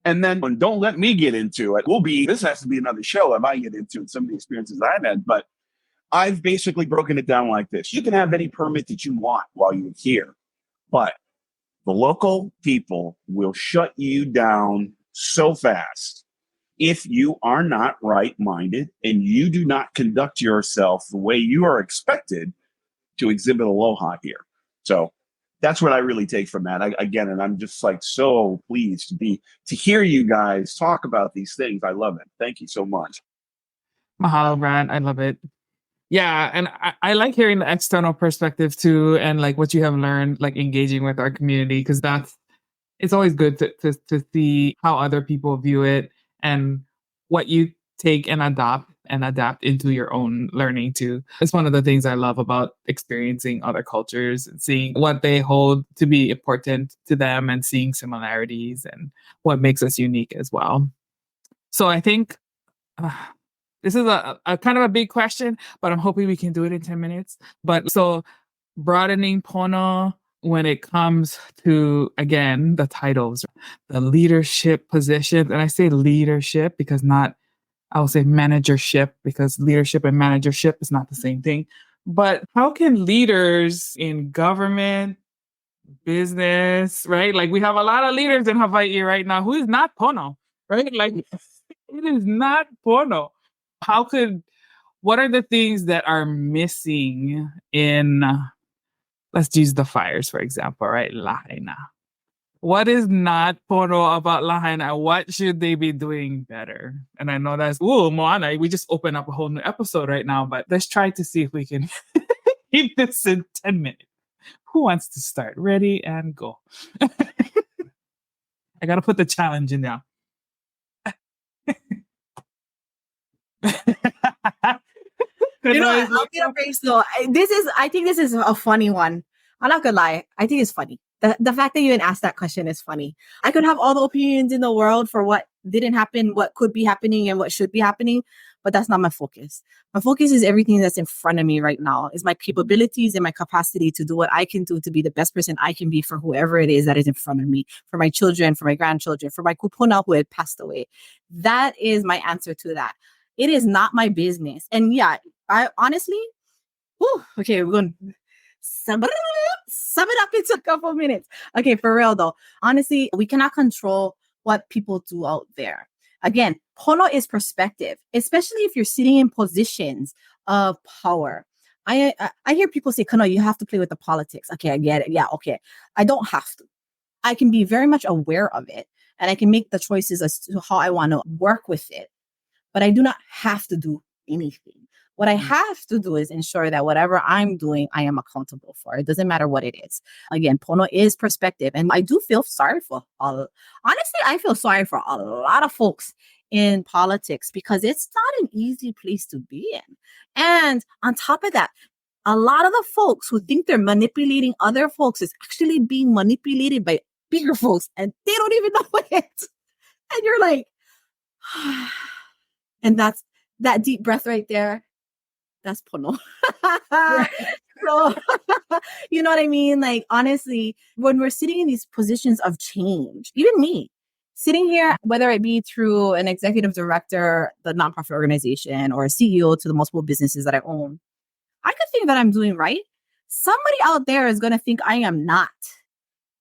and then don't let me get into it. This has to be another show if I get into some of the experiences I've had, but I've basically broken it down like this. You can have any permit that you want while you're here, but the local people will shut you down so fast if you are not right-minded and you do not conduct yourself the way you are expected to exhibit aloha here. So that's what I really take from that. And I'm just like so pleased to hear you guys talk about these things. I love it. Thank you so much. Mahalo, Brad. I love it. Yeah, and I like hearing the external perspective too, and like what you have learned, like engaging with our community, because it's always good to see how other people view it and what you take and adapt into your own learning too. It's one of the things I love about experiencing other cultures and seeing what they hold to be important to them and seeing similarities and what makes us unique as well. So I think this is a kind of a big question, but I'm hoping we can do it in 10 minutes. But so broadening Pono when it comes to, again, the titles, the leadership positions. And I say leadership because I will say managership, because leadership and managership is not the same thing. But how can leaders in government, business, right? Like we have a lot of leaders in Hawaii right now who is not Pono, right? Like it is not Pono. What are the things that are missing in, let's use the fires, for example, right? Lahaina. What is not Pono about Lahaina? What should they be doing better? And I know that's, Moana, we just opened up a whole new episode right now, but let's try to see if we can keep this in 10 minutes. Who wants to start? Ready and go. I got to put the challenge in there. I'll be honest though. I think this is a funny one. I'm not gonna lie. I think it's funny. The fact that you even asked that question is funny. I could have all the opinions in the world for what didn't happen, what could be happening, and what should be happening, but that's not my focus. My focus is everything that's in front of me right now, is my capabilities and my capacity to do what I can do to be the best person I can be for whoever it is that is in front of me, for my children, for my grandchildren, for my kupuna who had passed away. That is my answer to that. It is not my business. And yeah, I honestly, okay, we're going to sum it up into a couple of minutes. Okay, for real though. Honestly, we cannot control what people do out there. Again, Pono is perspective, especially if you're sitting in positions of power. I hear people say, Kano, you have to play with the politics. Okay, I get it. Yeah, okay. I don't have to. I can be very much aware of it and I can make the choices as to how I want to work with it. But I do not have to do anything. What I have to do is ensure that whatever I'm doing, I am accountable for. It doesn't matter what it is. Again, Pono is perspective. And I do feel sorry for honestly, I feel sorry for a lot of folks in politics because it's not an easy place to be in. And on top of that, a lot of the folks who think they're manipulating other folks is actually being manipulated by bigger folks and they don't even know it. And you're like, and that's that deep breath right there. That's Pono. So, you know what I mean? Like, honestly, when we're sitting in these positions of change, even me, sitting here, whether it be through an executive director, the nonprofit organization, or a CEO to the multiple businesses that I own, I could think that I'm doing right. Somebody out there is going to think I am not.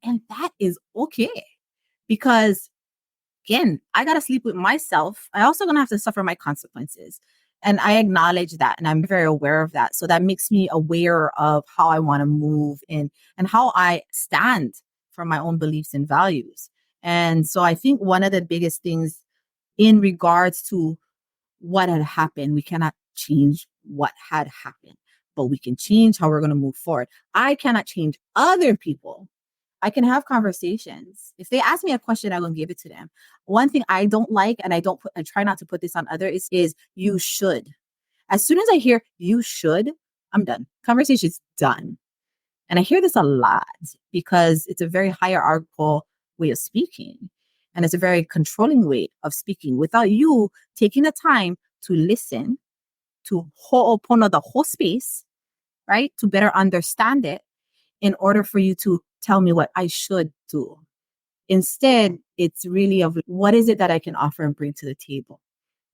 And that is okay. Because again, I got to sleep with myself. I also going to have to suffer my consequences. And I acknowledge that. And I'm very aware of that. So that makes me aware of how I want to move in and how I stand for my own beliefs and values. And so I think one of the biggest things in regards to what had happened, we cannot change what had happened, but we can change how we're going to move forward. I cannot change other people. I can have conversations. If they ask me a question, I'm going to give it to them. One thing I don't like, and I try not to put this on others, is you should. As soon as I hear you should, I'm done. Conversation's done. And I hear this a lot because it's a very hierarchical way of speaking. And it's a very controlling way of speaking without you taking the time to listen, to ho'opono the whole space, right? To better understand it in order for you to tell me what I should do. Instead, it's really of what is it that I can offer and bring to the table?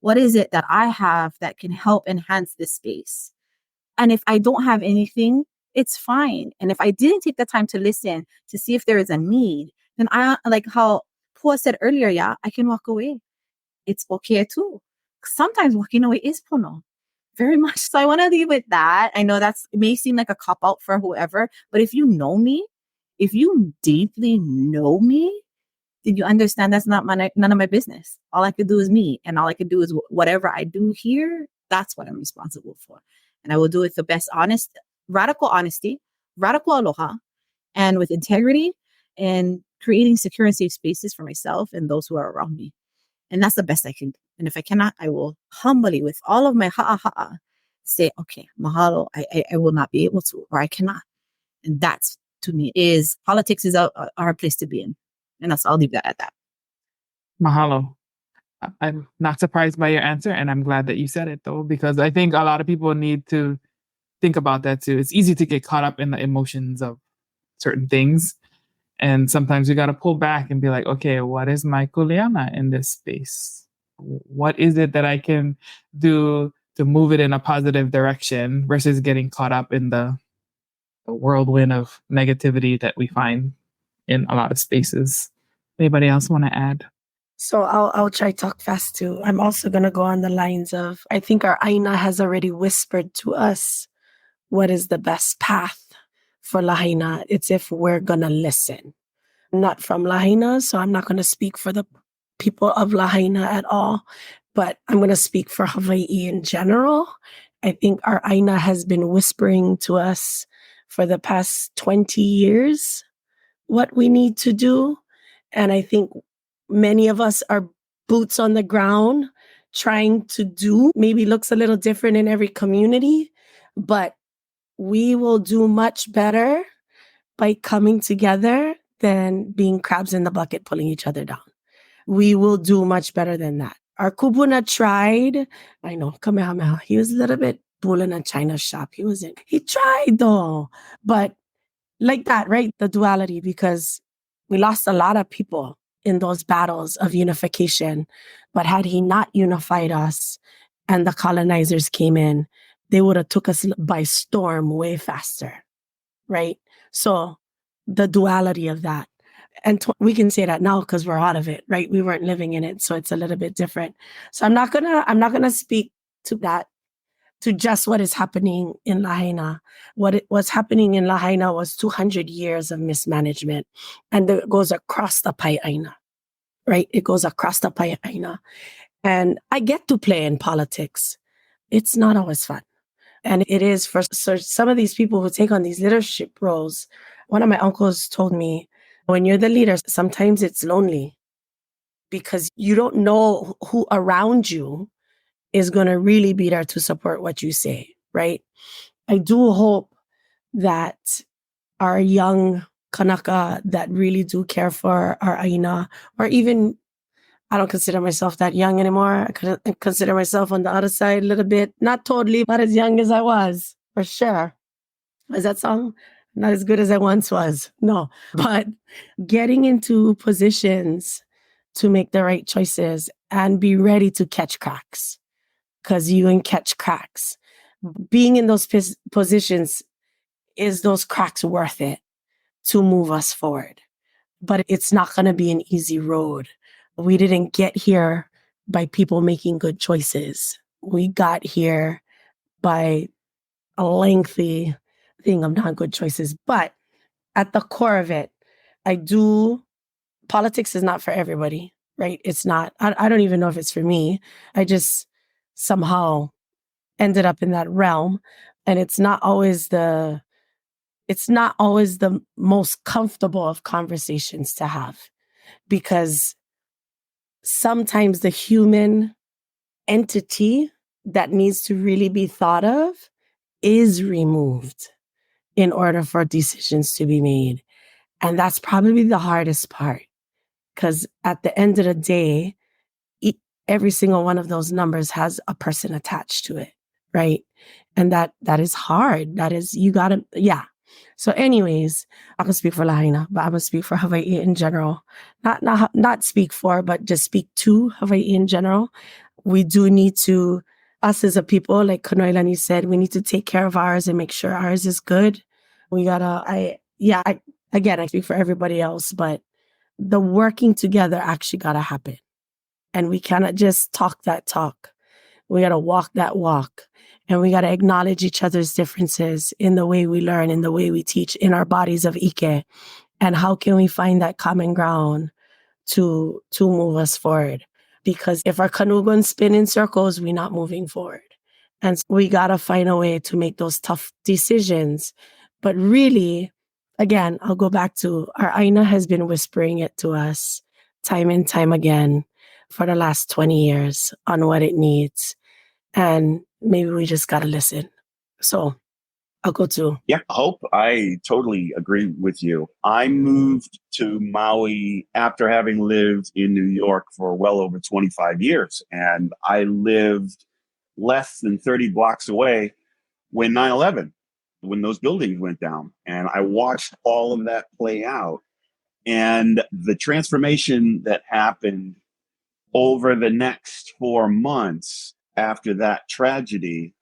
What is it that I have that can help enhance this space? And if I don't have anything, it's fine. And if I didn't take the time to listen to see if there is a need, then I, like how Pua said earlier, yeah, I can walk away. It's okay too. Sometimes walking away is pono. Very much. So I want to leave with that. I know it may seem like a cop out for whoever, but if you know me, if you deeply know me, then you understand that's none of my business. All I could do is me. And all I could do is whatever I do here, that's what I'm responsible for. And I will do it with the best radical honesty, radical aloha, and with integrity and creating secure and safe spaces for myself and those who are around me. And that's the best I can do. And if I cannot, I will humbly, with all of my ha'a, say, okay, mahalo, I will not be able to, or I cannot. And that's, to me, politics is our place to be in. And I'll leave that at that. Mahalo. I'm not surprised by your answer, and I'm glad that you said it, though, because I think a lot of people need to think about that, too. It's easy to get caught up in the emotions of certain things. And sometimes you got to pull back and be like, okay, what is my kuleana in this space? What is it that I can do to move it in a positive direction versus getting caught up in the whirlwind of negativity that we find in a lot of spaces? Anybody else want to add? So I'll try talk fast too. I'm also going to go on the lines of, I think our Aina has already whispered to us what is the best path for Lahaina. It's if we're going to listen. I'm not from Lahaina, so I'm not going to speak for the people of Lahaina at all, but I'm going to speak for Hawaii in general. I think our Aina has been whispering to us for the past 20 years what we need to do. And I think many of us are boots on the ground trying to do, maybe looks a little different in every community, but we will do much better by coming together than being crabs in the bucket, pulling each other down. We will do much better than that. Our Kubuna tried. I know, Kamehameha. He was a little bit bull in a china shop. He tried though. But like that, right? The duality, because we lost a lot of people in those battles of unification. But had he not unified us and the colonizers came in, they would have took us by storm way faster, right? So the duality of that. And we can say that now because we're out of it, right? We weren't living in it, so it's a little bit different. So I'm not gonna speak to that, to just what is happening in Lahaina. What was happening in Lahaina was 200 years of mismanagement, and it goes across the Pai'aina, right? It goes across the Pai'aina. And I get to play in politics. It's not always fun. And it is for some of these people who take on these leadership roles. One of my uncles told me, when you're the leader, sometimes it's lonely because you don't know who around you is going to really be there to support what you say, right? I do hope that our young Kanaka that really do care for our Aina, or even, I don't consider myself that young anymore. I consider myself on the other side a little bit, not totally, but as young as I was, for sure. Is that song? Not as good as I once was. No, but getting into positions to make the right choices and be ready to catch cracks, because you can catch cracks. Being in those positions, is those cracks worth it to move us forward? But it's not going to be an easy road. We didn't get here by people making good choices. We got here by a lengthy thing of not good choices. But at the core of it, politics is not for everybody, right? It's not. I don't even know if it's for me. I just somehow ended up in that realm. And it's not always the most comfortable of conversations to have, because sometimes the human entity that needs to really be thought of is removed in order for decisions to be made. And that's probably the hardest part, because at the end of the day, every single one of those numbers has a person attached to it, right? And that is hard. That is, you gotta, yeah. So anyways, I can speak for Lahaina, but I'm gonna speak for Hawaii in general. Not speak for, but just speak to Hawaii in general. We do need to, us as a people, like Kanoilani said, we need to take care of ours and make sure ours is good. We gotta, I speak for everybody else, but the working together actually gotta happen. And we cannot just talk that talk. We gotta walk that walk. And we got to acknowledge each other's differences in the way we learn, in the way we teach, in our bodies of Ike. And how can we find that common ground to move us forward? Because if our canoe going to spin in circles, we're not moving forward. And we got to find a way to make those tough decisions. But really, again, I'll go back to our Aina has been whispering it to us time and time again for the last 20 years on what it needs. And maybe we just got to listen. So I'll go to. Yeah, Hope, I totally agree with you. I moved to Maui after having lived in New York for well over 25 years. And I lived less than 30 blocks away when 9/11, when those buildings went down. And I watched all of that play out. And the transformation that happened over the next 4 months after that tragedy,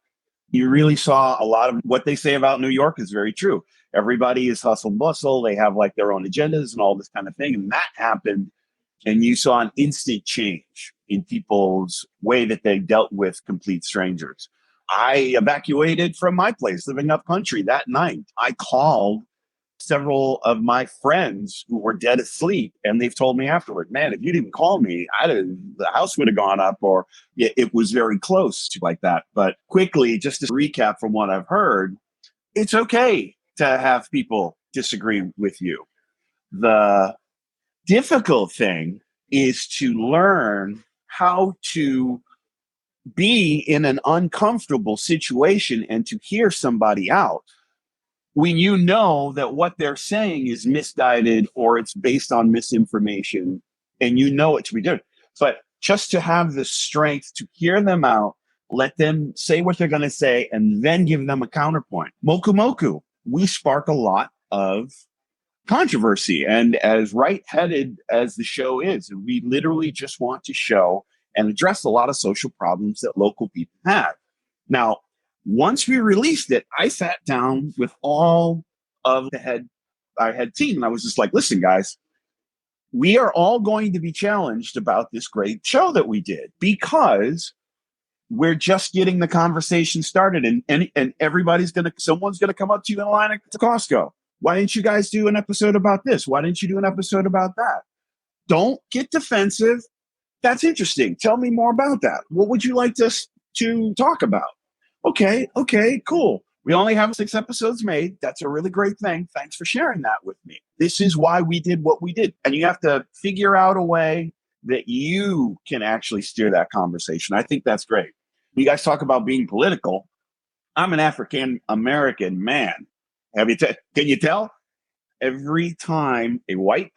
you really saw a lot of what they say about New York is very true. Everybody is hustle bustle. They have like their own agendas and all this kind of thing. And that happened. And you saw an instant change in people's way that they dealt with complete strangers. I evacuated from my place living up country that night. I called several of my friends who were dead asleep, and they've told me afterward, man, if you didn't call me, the house would have gone up, or it was very close to like that. But quickly, just to recap from what I've heard, it's okay to have people disagree with you. The difficult thing is to learn how to be in an uncomfortable situation and to hear somebody out when you know that what they're saying is misguided or it's based on misinformation, and you know it to be different. But just to have the strength to hear them out, let them say what they're going to say, and then give them a counterpoint. Moku Moku, we spark a lot of controversy. And as right-headed as the show is, we literally just want to show and address a lot of social problems that local people have. Now, once we released it, I sat down with all of our head team, and I was just like, listen, guys, we are all going to be challenged about this great show that we did, because we're just getting the conversation started, and someone's going to come up to you in line at Costco. Why didn't you guys do an episode about this? Why didn't you do an episode about that? Don't get defensive. That's interesting. Tell me more about that. What would you like us to talk about? Okay, cool. We only have 6 episodes made. That's a really great thing. Thanks for sharing that with me. This is why we did what we did. And you have to figure out a way that you can actually steer that conversation. I think that's great. You guys talk about being political. I'm an African American man. Can you tell? Every time a white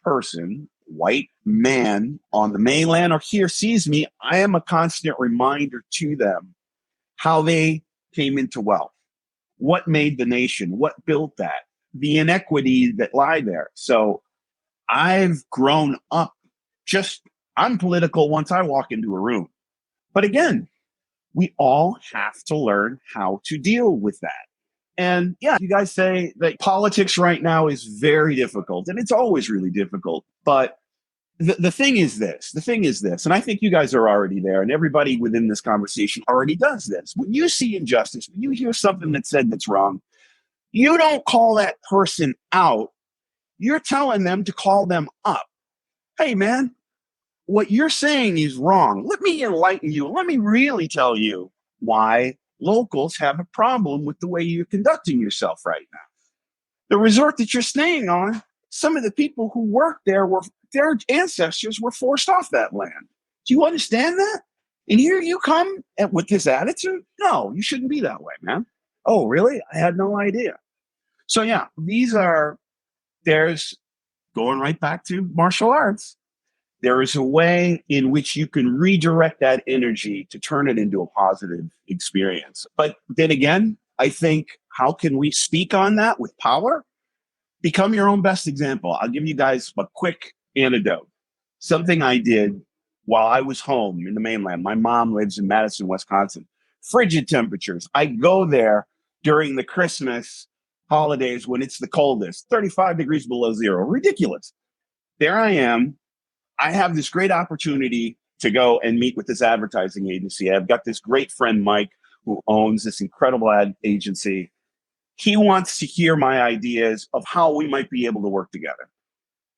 man on the mainland or here sees me, I am a constant reminder to them how they came into wealth, what made the nation, what built that, the inequity that lie there. So I've grown up just I'm political once I walk into a room. But again, we all have to learn how to deal with that. And yeah, you guys say that politics right now is very difficult, and it's always really difficult. But the thing is this, and I think you guys are already there, and everybody within this conversation already does this. When you see injustice, when you hear something that's said that's wrong, you don't call that person out. You're telling them to call them up. Hey, man, what you're saying is wrong. Let me enlighten you. Let me really tell you why locals have a problem with the way you're conducting yourself right now. The resort that you're staying on, some of the people who worked there their ancestors were forced off that land. Do you understand that? And here you come with this attitude? No, you shouldn't be that way, man. Oh, really? I had no idea. So yeah, there's going right back to martial arts. There is a way in which you can redirect that energy to turn it into a positive experience. But then again, I think, how can we speak on that with power? Become your own best example. I'll give you guys a quick anecdote. Something I did while I was home in the mainland. My mom lives in Madison, Wisconsin. Frigid temperatures. I go there during the Christmas holidays when it's the coldest, 35 degrees below zero. Ridiculous. There I am. I have this great opportunity to go and meet with this advertising agency. I've got this great friend, Mike, who owns this incredible ad agency. He wants to hear my ideas of how we might be able to work together.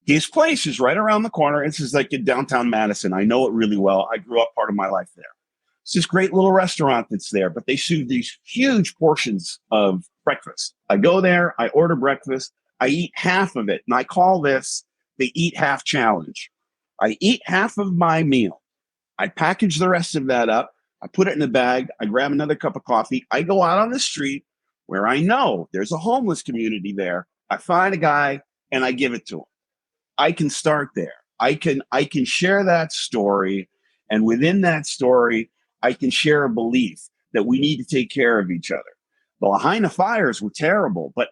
His place is right around the corner. This is like in downtown Madison. I know it really well. I grew up part of my life there. It's this great little restaurant that's there, but they serve these huge portions of breakfast. I go there, I order breakfast, I eat half of it, and I call this the Eat Half Challenge. I eat half of my meal. I package the rest of that up. I put it in a bag. I grab another cup of coffee. I go out on the street where I know there's a homeless community there. I find a guy and I give it to him. I can start there. I can share that story. And within that story, I can share a belief that we need to take care of each other. The Lahaina fires were terrible, but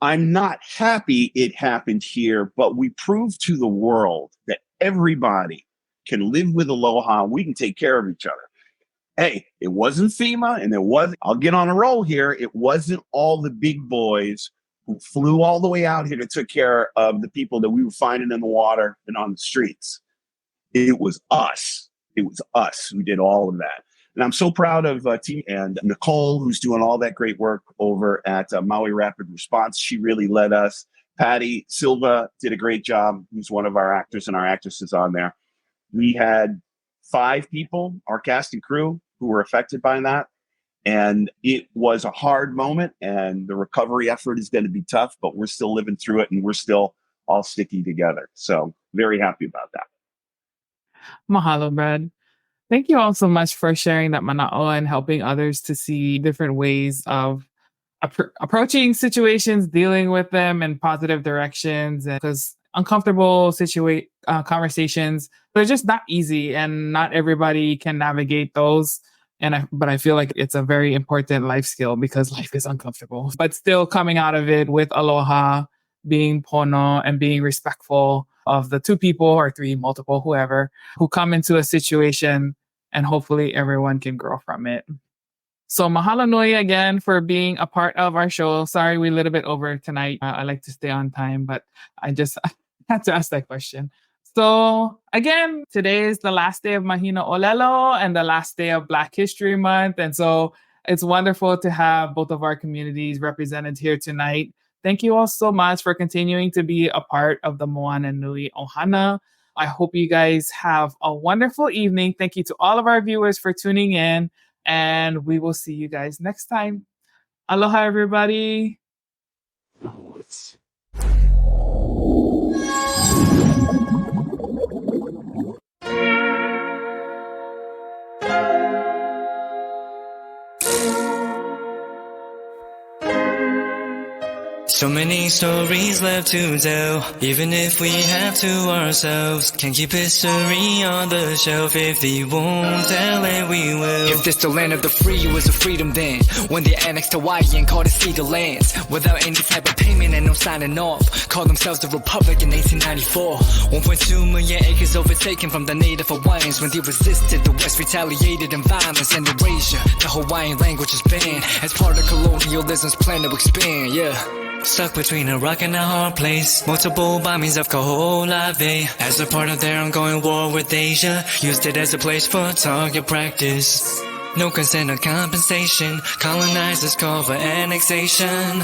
I'm not happy it happened here, but we proved to the world that everybody can live with aloha. We can take care of each other. Hey, it wasn't FEMA, and I'll get on a roll here. It wasn't all the big boys who flew all the way out here to take care of the people that we were finding in the water and on the streets. It was us. It was us who did all of that. And I'm so proud of Team and Nicole, who's doing all that great work over at Maui Rapid Response. She really led us. Patty Silva did a great job, who's one of our actors and our actresses on there. We had 5 people, our cast and crew, who were affected by that. And it was a hard moment, and the recovery effort is going to be tough, but we're still living through it, and we're still all sticking together. So very happy about that. Mahalo, Brad. Thank you all so much for sharing that mana'o and helping others to see different ways of approaching situations, dealing with them in positive directions. Because uncomfortable conversations, they're just not easy, and not everybody can navigate those. But I feel like it's a very important life skill because life is uncomfortable. But still coming out of it with aloha, being pono, and being respectful of the 2 people or 3, multiple, whoever, who come into a situation, and hopefully everyone can grow from it. So mahalo nui again for being a part of our show. Sorry, we're a little bit over tonight. I like to stay on time, but I just had to ask that question. So again, today is the last day of Mahina Olelo and the last day of Black History Month. And so it's wonderful to have both of our communities represented here tonight. Thank you all so much for continuing to be a part of the Moana Nui Ohana. I hope you guys have a wonderful evening. Thank you to all of our viewers for tuning in, and we will see you guys next time. Aloha, everybody. So many stories left to tell, even if we have to ourselves. Can't keep history on the shelf. If we won't tell it, we will. If this the land of the free, it was a freedom then. When they annexed Hawaii and called it cedar lands, without any type of payment and no signing off. Called themselves the Republic in 1894. 1.2 million acres overtaken from the Native Hawaiians. When they resisted, the West retaliated in violence and erasure. The Hawaiian language is banned as part of colonialism's plan to expand, yeah. Stuck between a rock and a hard place. Multiple bombings of Kaho'olawe as a part of their ongoing war with Asia. Used it as a place for target practice. No consent or compensation. Colonizers call for annexation.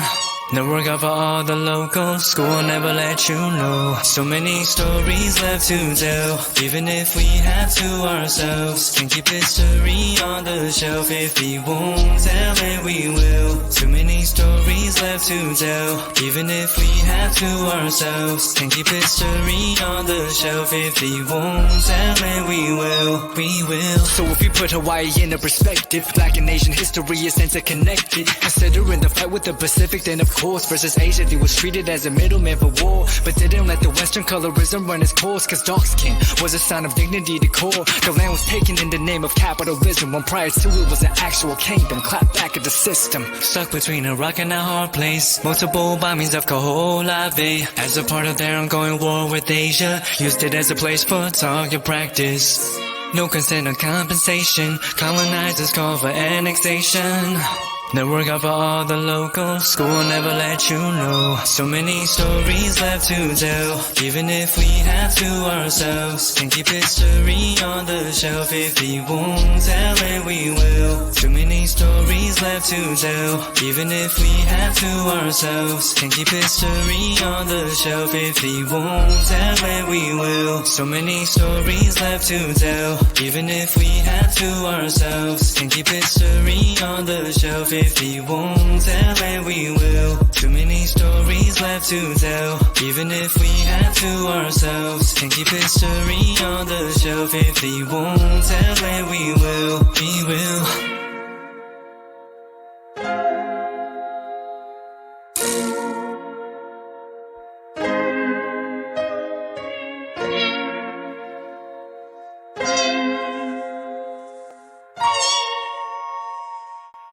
No work out for all the locals. School never let you know. So many stories left to tell, even if we have to ourselves. Can't keep history on the shelf. If we won't tell it, we will. Too many stories left to tell, even if we have to ourselves. Can't keep history on the shelf. If we won't tell it, we will. We will. So if we put Hawaii into perspective, Black and Asian history is interconnected. Considering the fight with the Pacific, then of course versus Asia, they was treated as a middleman for war, but didn't let the Western colorism run its course. Cause dark skin was a sign of dignity to core. The land was taken in the name of capitalism, when prior to it was an actual kingdom. Clap back at the system. Stuck between a rock and a hard place. Multiple bombings of Kaho'olawe as a part of their ongoing war with Asia. Used it as a place for target practice. No consent or compensation. Colonizers call for annexation. No work out for all the locals. School never let you know. So many stories left to tell, even if we have to ourselves. Can't keep history on the shelf. If we won't tell it, we will. Too many stories left to tell, even if we have to ourselves. Can't keep history on the shelf. If we won't tell it, we will. So many stories left to tell, even if we have to ourselves. Can't keep history on the shelf. If we won't tell it, we will. Too many stories left to tell, even if we have to ourselves. Can't keep history on the shelf. If we won't tell it, we will. We will.